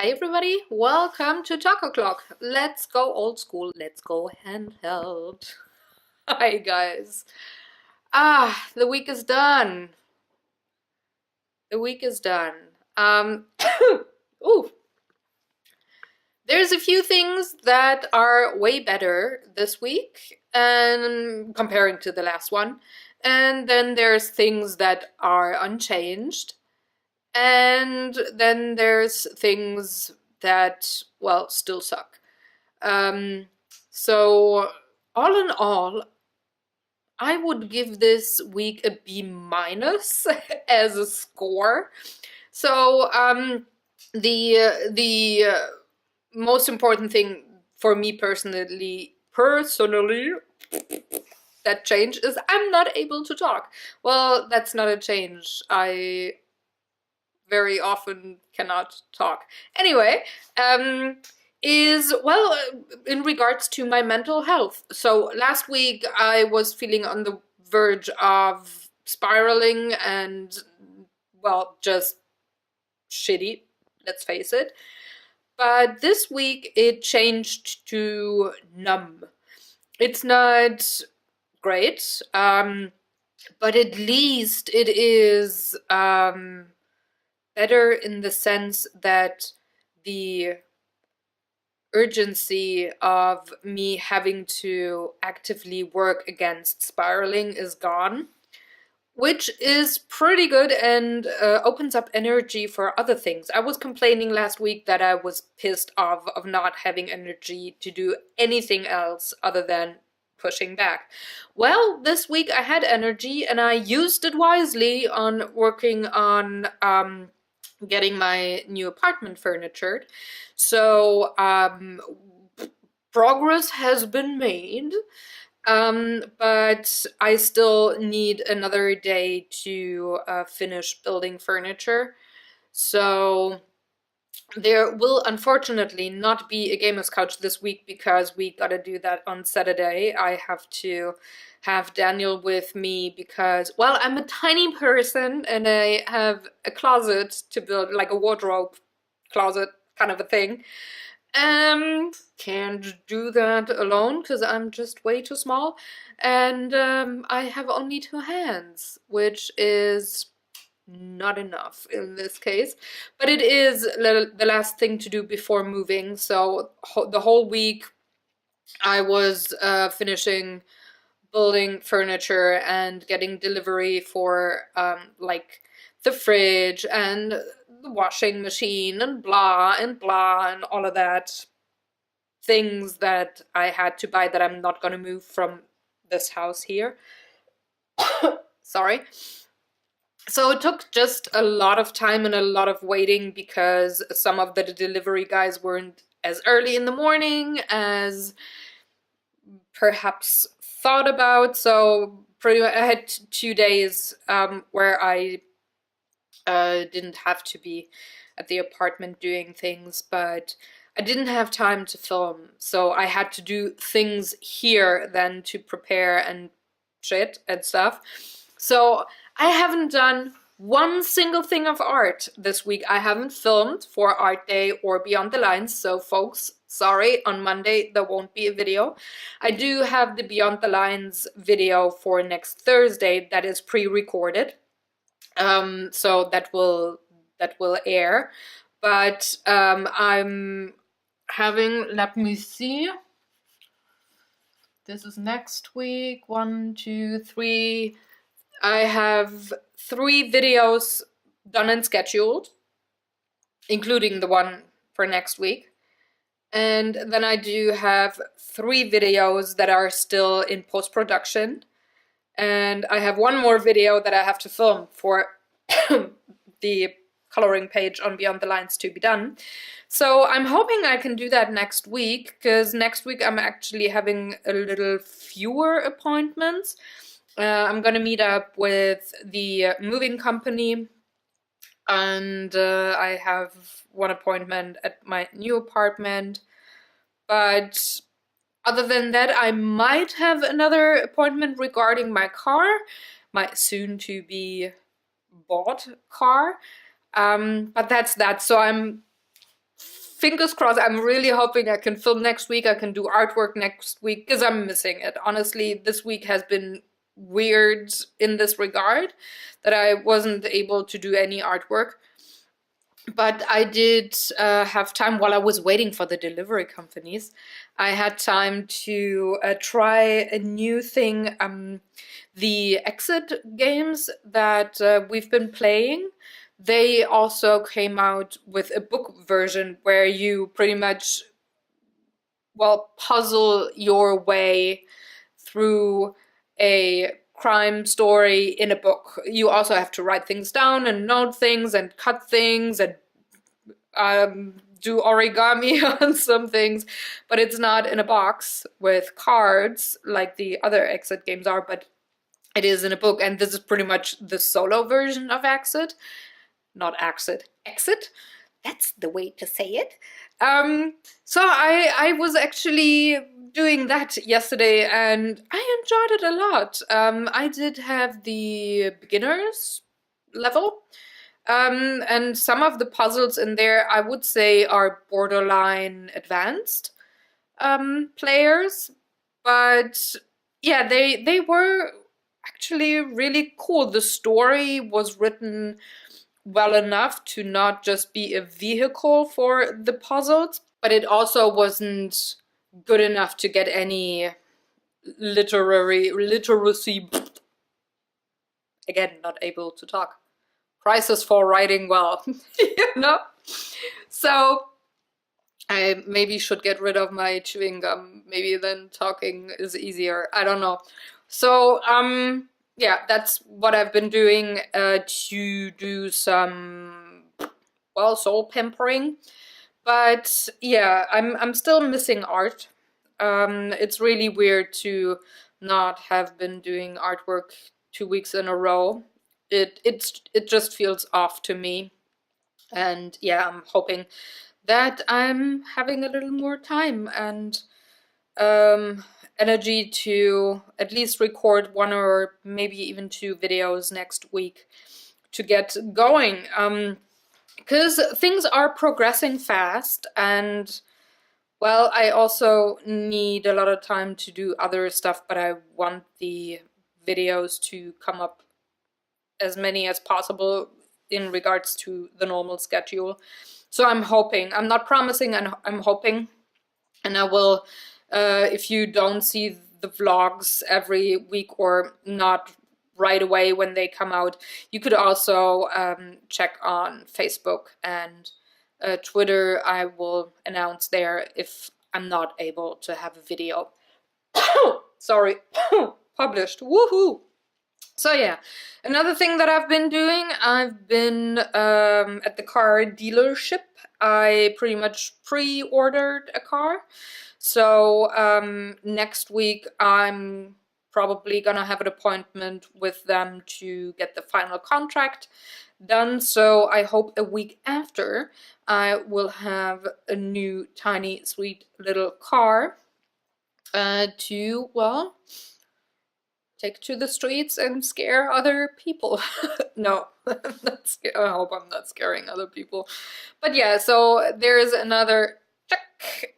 Hi everybody, welcome to Talk O'Clock. Let's go old school, let's go handheld. Hi guys. The week is done. The week is done. Ooh. There's a few things that are way better this week and comparing to the last one. And then there's things that are unchanged. And then there's things that, well, still suck. So all in all, I would give this week a B minus as a score. So the most important thing for me personally that change is I'm not able to talk. Well, that's not a change. I very often cannot talk. Anyway, in regards to my mental health. So last week I was feeling on the verge of spiraling and, well, just shitty, let's face it. But this week it changed to numb. It's not great, but at least it is better in the sense that the urgency of me having to actively work against spiraling is gone, which is pretty good and opens up energy for other things. I was complaining last week that I was pissed off of not having energy to do anything else other than pushing back. Well, this week I had energy and I used it wisely on working on getting my new apartment furnitured. So progress has been made, but I still need another day to finish building furniture. So there will unfortunately not be a Gamers Couch this week because we gotta do that on Saturday. I have to have Daniel with me because, well, I'm a tiny person and I have a closet to build, like a wardrobe closet kind of a thing. Can't do that alone because I'm just way too small. And I have only 2 hands, which is not enough in this case, but it is the last thing to do before moving. So the whole week I was finishing building furniture and getting delivery for like the fridge and the washing machine and blah and blah and all of that things that I had to buy that I'm not gonna move from this house here. Sorry. So it took just a lot of time and a lot of waiting because some of the delivery guys weren't as early in the morning as perhaps thought about. So pretty much I had 2 days where I didn't have to be at the apartment doing things, but I didn't have time to film. So I had to do things here then to prepare and shit and stuff. So I haven't done one single thing of art this week. I haven't filmed for Art Day or Beyond the Lines, so folks, sorry, on Monday there won't be a video. I do have the Beyond the Lines video for next Thursday that is pre-recorded, so that will air. But I'm having, let me see. This is next week. 1, 2, 3. I have 3 videos done and scheduled, including the one for next week. And then I do have 3 videos that are still in post-production. And I have 1 more video that I have to film for the coloring page on Beyond the Lines to be done. So I'm hoping I can do that next week, because next week I'm actually having a little fewer appointments. I'm gonna meet up with the moving company, and I have 1 appointment at my new apartment. But other than that, I might have another appointment regarding my car, my soon-to-be bought car. But that's that. So I'm fingers crossed. I'm really hoping I can film next week. I can do artwork next week because I'm missing it. Honestly, this week has been weird in this regard that I wasn't able to do any artwork. But I did have time while I was waiting for the delivery companies. I had time to try a new thing, the exit games that we've been playing. They also came out with a book version where you pretty much, well, puzzle your way through a crime story in a book. You also have to write things down and note things and cut things and do origami on some things, but it's not in a box with cards like the other exit games are, but it is in a book, and this is pretty much the solo version of Exit. Not Exit. Exit? That's the way to say it. So I was actually doing that yesterday, and I enjoyed it a lot. I did have the beginners level, and some of the puzzles in there I would say are borderline advanced players, but yeah, they were actually really cool. The story was written well enough to not just be a vehicle for the puzzles, but it also wasn't good enough to get any literacy. Again, not able to talk. Prizes for writing well, you know? So I maybe should get rid of my chewing gum. Maybe then talking is easier. I don't know. So, yeah, that's what I've been doing to do some, well, soul pampering. But yeah, I'm still missing art. It's really weird to not have been doing artwork 2 weeks in a row. It just feels off to me. And yeah, I'm hoping that I'm having a little more time and energy to at least record 1 or maybe even 2 videos next week to get going, because things are progressing fast, and well, I also need a lot of time to do other stuff, but I want the videos to come up as many as possible in regards to the normal schedule. So I'm hoping, I'm not promising, and I'm hoping, and I will, if you don't see the vlogs every week or not right away when they come out, you could also check on Facebook and Twitter. I will announce there if I'm not able to have a video. Sorry, published. Woohoo! So yeah, another thing that I've been doing, I've been at the car dealership. I pretty much pre-ordered a car. So next week I'm probably gonna have an appointment with them to get the final contract done. So I hope a week after I will have a new tiny sweet little car to, well, take to the streets and scare other people. No, I hope I'm not scaring other people. But yeah, so there's another check.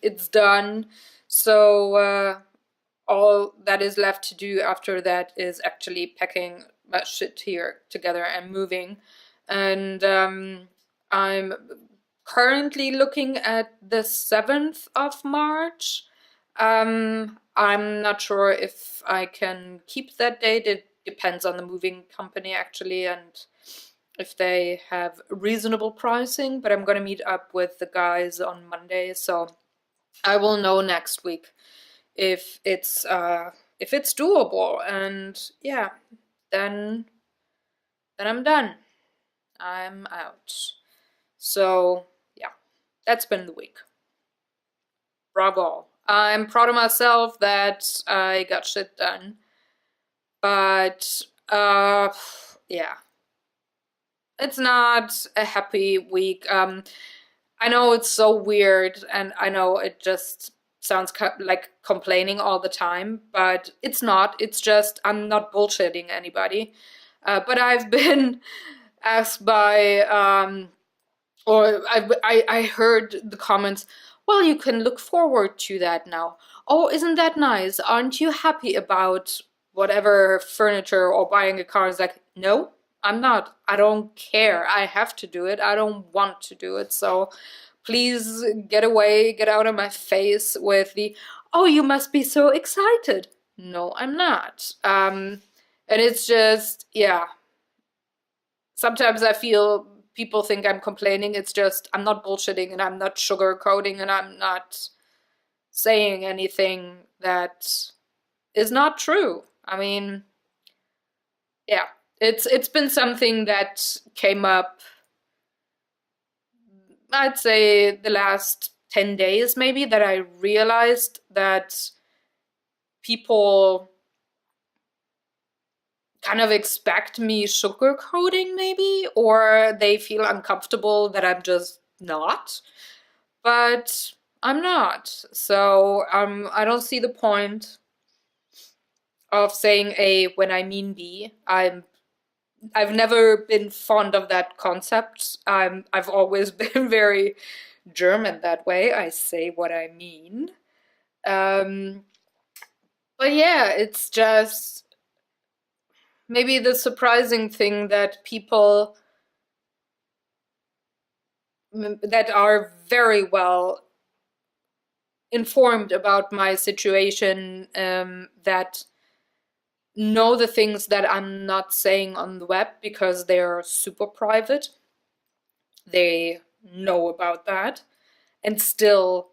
It's done. So all that is left to do after that is actually packing my shit here together and moving. And I'm currently looking at the 7th of March. I'm not sure if I can keep that date. It depends on the moving company actually, and if they have reasonable pricing, but I'm gonna meet up with the guys on Monday, so I will know next week if it's doable, and yeah, then I'm done. I'm out. So yeah, that's been the week. Bravo. I'm proud of myself that I got shit done. But yeah, it's not a happy week. I know it's so weird, and I know it just sounds like complaining all the time, but it's not. It's just I'm not bullshitting anybody. But I've been asked by Or I heard the comments, well, you can look forward to that now. Oh, isn't that nice? Aren't you happy about whatever furniture or buying a car? It's like, no, I'm not. I don't care. I have to do it. I don't want to do it. So please get away, get out of my face with the, oh, you must be so excited. No, I'm not. And it's just, yeah, sometimes I feel people think I'm complaining. It's just I'm not bullshitting and I'm not sugarcoating and I'm not saying anything that is not true. I mean, yeah, it's been something that came up, I'd say the last 10 days maybe, that I realized that people kind of expect me sugarcoating maybe, or they feel uncomfortable that I'm just not. But I'm not. So I don't see the point of saying A when I mean B. I've never been fond of that concept. I've always been very German that way. I say what I mean. Um, but yeah, it's just maybe the surprising thing that people that are very well informed about my situation, that know the things that I'm not saying on the web because they're super private. They know about that. And still,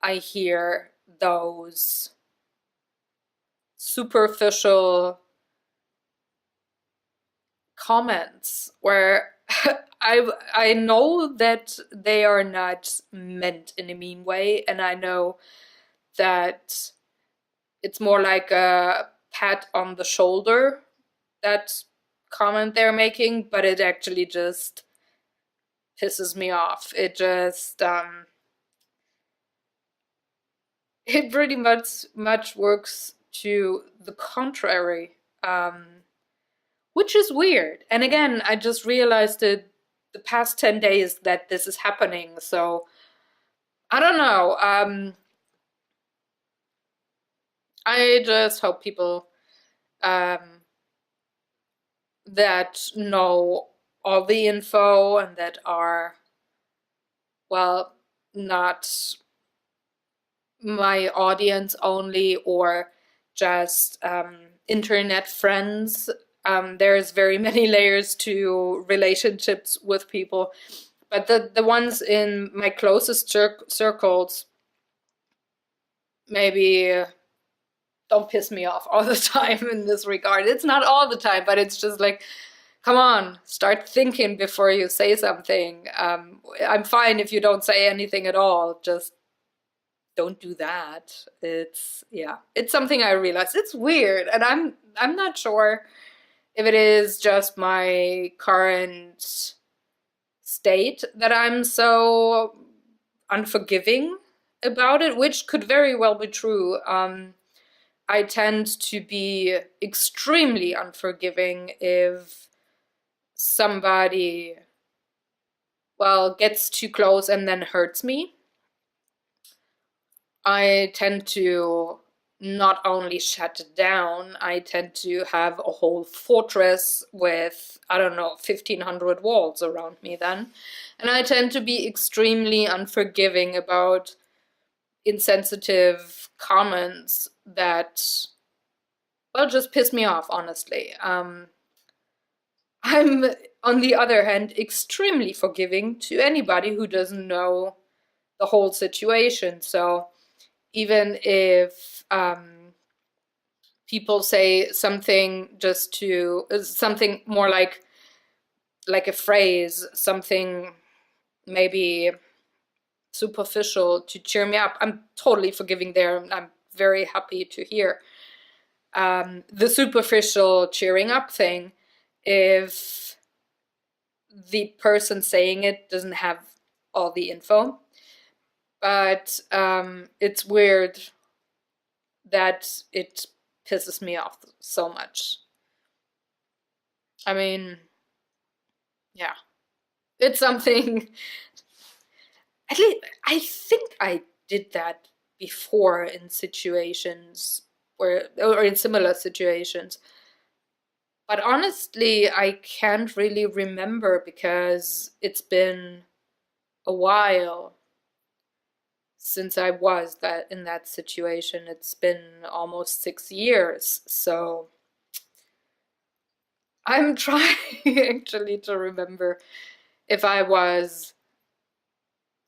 I hear those superficial comments where I know that they are not meant in a mean way, and I know that it's more like a pat on the shoulder, that comment they're making, but it actually just pisses me off. It just it pretty much works to the contrary, which is weird. And again, I just realized it the past 10 days that this is happening. So I don't know. I just hope people um, that know all the info and that are, well, not my audience only or just internet friends. There's very many layers to relationships with people, but the ones in my closest circles maybe don't piss me off all the time in this regard. It's not all the time, but it's just like, come on, start thinking before you say something. I'm fine if you don't say anything at all. Just don't do that. It's, yeah, it's something I realized. It's weird, and I'm not sure if it is just my current state that I'm so unforgiving about it, which could very well be true. I tend to be extremely unforgiving if somebody, well, gets too close and then hurts me. I tend to not only shut down, I tend to have a whole fortress with, I don't know, 1,500 walls around me then. And I tend to be extremely unforgiving about insensitive comments that, well, just piss me off, honestly. I'm, on the other hand, extremely forgiving to anybody who doesn't know the whole situation. So even if people say something just to something more like a phrase, something maybe superficial to cheer me up, I'm totally forgiving there. I'm very happy to hear the superficial cheering up thing if the person saying it doesn't have all the info. But it's weird that it pisses me off so much. I mean, yeah, it's something At least I think I did that before in situations or in similar situations. But honestly, I can't really remember because it's been a while since I was that in that situation. It's been almost 6 years, so I'm trying actually to remember if I was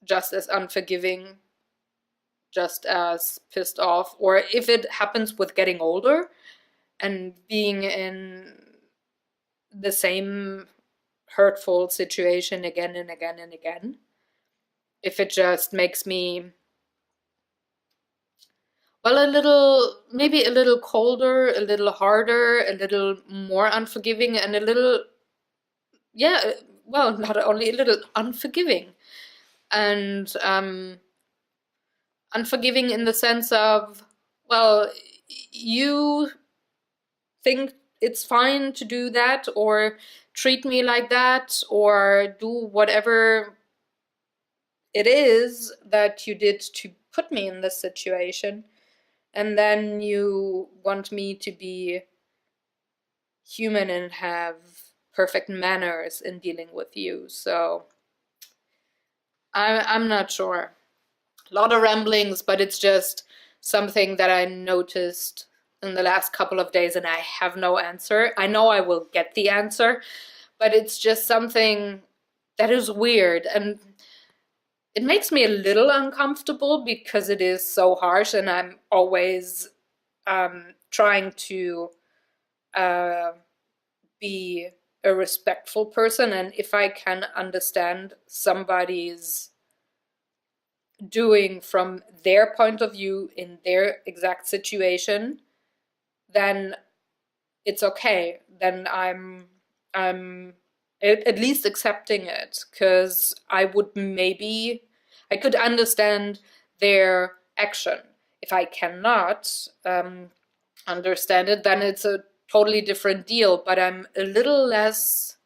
just as unforgiving, just as pissed off, or if it happens with getting older and being in the same hurtful situation again and again and again. If it just makes me, well, maybe a little colder, a little harder, a little more unforgiving, and a little, yeah, well, not only a little unforgiving. And unforgiving in the sense of, well, you think it's fine to do that, or treat me like that, or do whatever it is that you did to put me in this situation. And then you want me to be human and have perfect manners in dealing with you. So I'm not sure. A lot of ramblings, but it's just something that I noticed in the last couple of days and I have no answer. I know I will get the answer, but it's just something that is weird, and it makes me a little uncomfortable because it is so harsh, and I'm always trying to be a respectful person. And if I can understand somebody's doing from their point of view in their exact situation, then it's okay. Then I'm at least accepting it, because I could understand their action. If I cannot understand it, then it's a totally different deal. But I'm a little less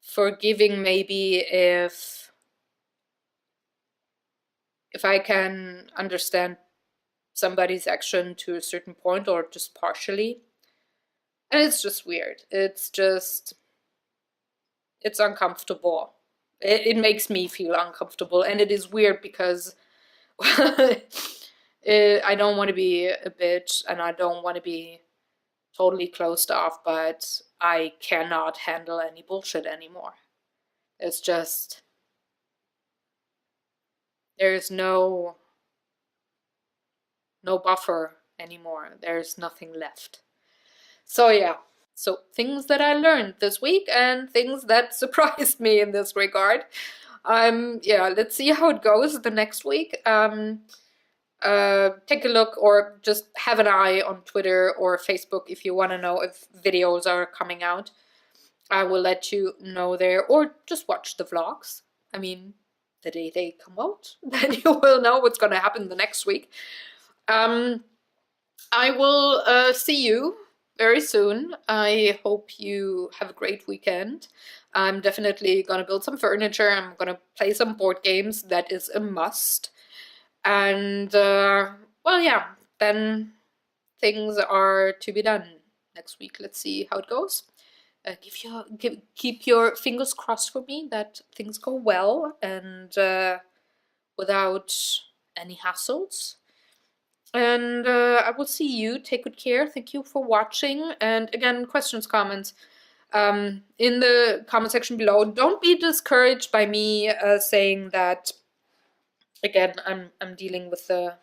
forgiving maybe if I can understand somebody's action to a certain point, or just partially. And it's just weird. It's uncomfortable. It makes me feel uncomfortable, and it is weird because I don't want to be a bitch, and I don't want to be totally closed off, but I cannot handle any bullshit anymore. It's just, there's no buffer anymore. There's nothing left. So yeah. So things that I learned this week and things that surprised me in this regard. Yeah, let's see how it goes the next week. Take a look, or just have an eye on Twitter or Facebook if you want to know if videos are coming out. I will let you know there, or just watch the vlogs. I mean, the day they come out, then you will know what's going to happen the next week. I will see you very soon. I hope you have a great weekend. I'm definitely gonna build some furniture. I'm gonna play some board games. That is a must. And well, yeah, then things are to be done next week. Let's see how it goes. Keep your fingers crossed for me that things go well and without any hassles. And I will see you. Take good care. Thank you for watching. And again, questions, comments in the comment section below. Don't be discouraged by me saying that, again, I'm dealing with the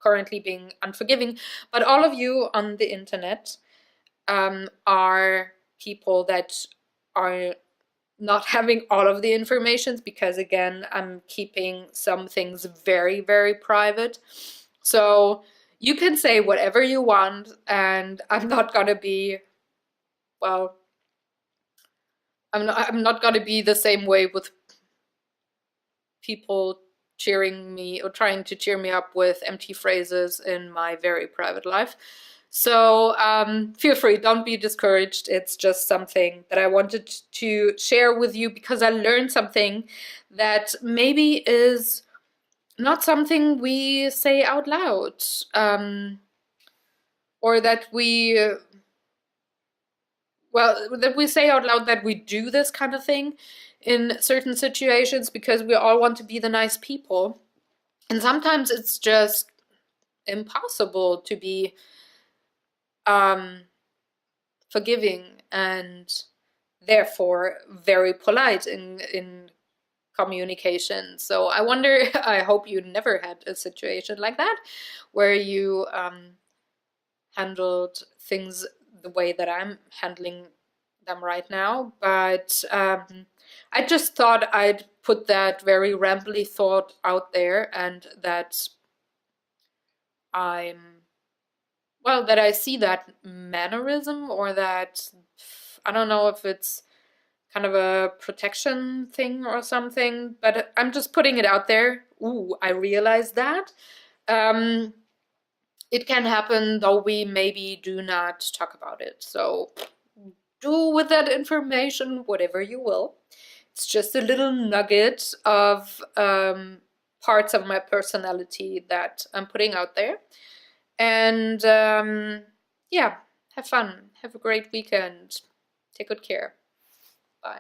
currently being unforgiving. But all of you on the internet are people that are not having all of the information, because again, I'm keeping some things very, very private. So you can say whatever you want, and I'm not gonna be, well, I'm not gonna be the same way with people cheering me or trying to cheer me up with empty phrases in my very private life. So feel free, don't be discouraged. It's just something that I wanted to share with you because I learned something that maybe is not something we say out loud, or that that we say out loud that we do this kind of thing in certain situations because we all want to be the nice people. And sometimes it's just impossible to be forgiving and therefore very polite in communication. So I wonder, I hope you never had a situation like that where you handled things the way that I'm handling them right now. But I just thought I'd put that very rambly thought out there, and that that I see that mannerism, or that, I don't know if it's kind of a protection thing or something, but I'm just putting it out there. Ooh, I realized that. It can happen, though we maybe do not talk about it. So do with that information whatever you will. It's just a little nugget of parts of my personality that I'm putting out there. And yeah, have fun. Have a great weekend. Take good care. Bye.